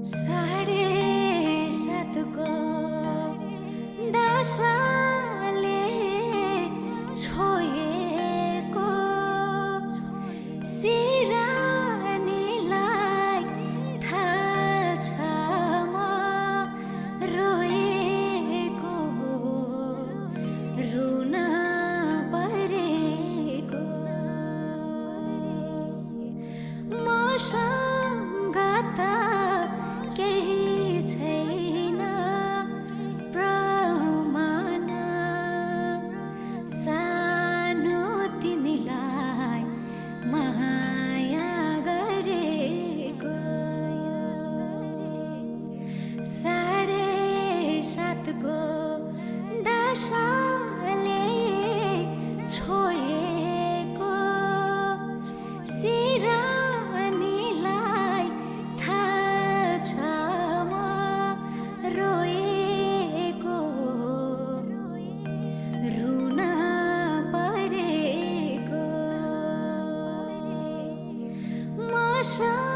7:30 को दशाले छोएको सिरानीलाई थाहा छ म रोएको रुन परेको मसँग त केही छैन प्रमाण सानो तिमीलाई माया गरेको 7:30 को दशाले छोएको सिरानीलाई थाहा छ म रोएको रुन परेको मसँग